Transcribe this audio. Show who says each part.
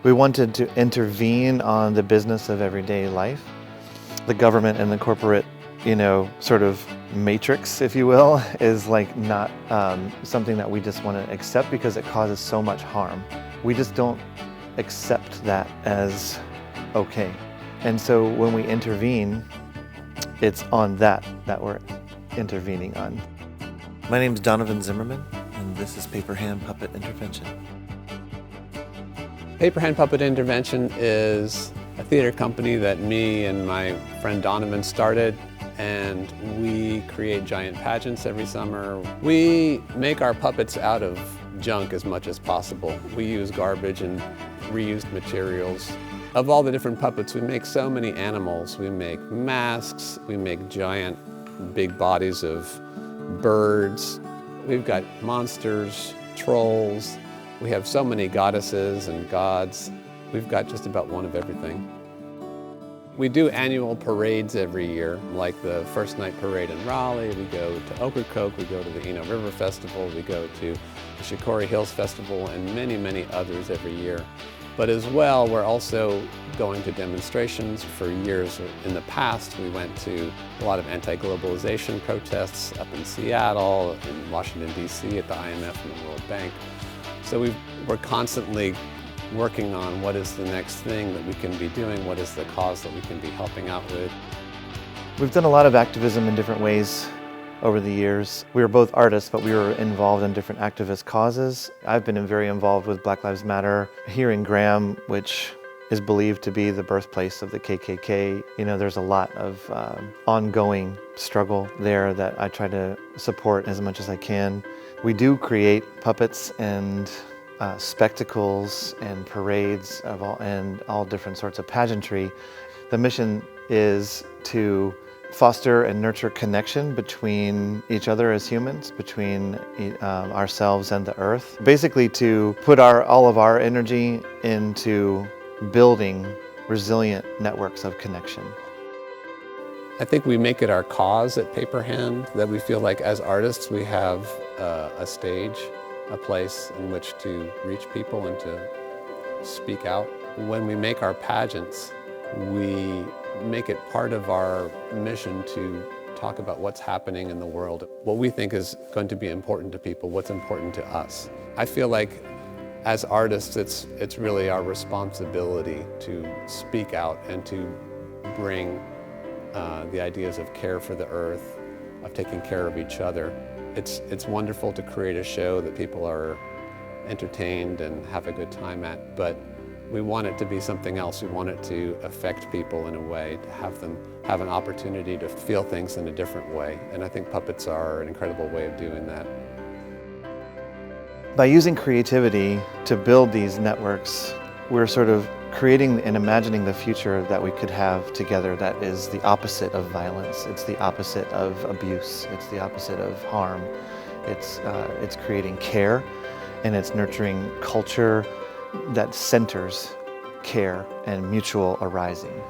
Speaker 1: We wanted to intervene on the business of everyday life. The government and the corporate, sort of matrix, if you will, is like not something that we just want to accept because it causes so much harm. We just don't accept that as okay. And so when we intervene, it's on that we're intervening on. My name's Donovan Zimmerman, and this is Paperhand Puppet Intervention.
Speaker 2: Paperhand Puppet Intervention is a theater company that me and my friend Donovan started, and we create giant pageants every summer. We make our puppets out of junk as much as possible. We use garbage and reused materials. Of all the different puppets, we make so many animals. We make masks, we make giant big bodies of birds. We've got monsters, trolls. We have so many goddesses and gods. We've got just about one of everything. We do annual parades every year, like the first night parade in Raleigh. We go to Ocracoke, we go to the Eno River Festival, we go to the Shakori Hill Festival, and many, many others every year. But as well, we're also going to demonstrations. For years in the past, we went to a lot of anti-globalization protests up in Seattle, in Washington, D.C., at the IMF and the World Bank. So we're constantly working on what is the next thing that we can be doing, what is the cause that we can be helping out with.
Speaker 1: We've done a lot of activism in different ways over the years. We were both artists, but we were involved in different activist causes. I've been very involved with Black Lives Matter here in Graham, which is believed to be the birthplace of the KKK. There's a lot of ongoing struggle there that I try to support as much as I can. We do create puppets and spectacles and parades of all different sorts of pageantry. The mission is to foster and nurture connection between each other as humans, between ourselves and the earth. Basically to put all of our energy into building resilient networks of connection.
Speaker 2: I think we make it our cause at Paperhand, that we feel like as artists we have a stage, a place in which to reach people and to speak out. When we make our pageants, we make it part of our mission to talk about what's happening in the world, what we think is going to be important to people, what's important to us. I feel like as artists, it's really our responsibility to speak out and to bring the ideas of care for the earth, of taking care of each other. It's wonderful to create a show that people are entertained and have a good time at, but we want it to be something else. We want it to affect people in a way, to have them have an opportunity to feel things in a different way. And I think puppets are an incredible way of doing that.
Speaker 1: By using creativity to build these networks, we're sort of creating and imagining the future that we could have together that is the opposite of violence. It's the opposite of abuse. It's the opposite of harm. It's creating care, and it's nurturing culture that centers care and mutual arising.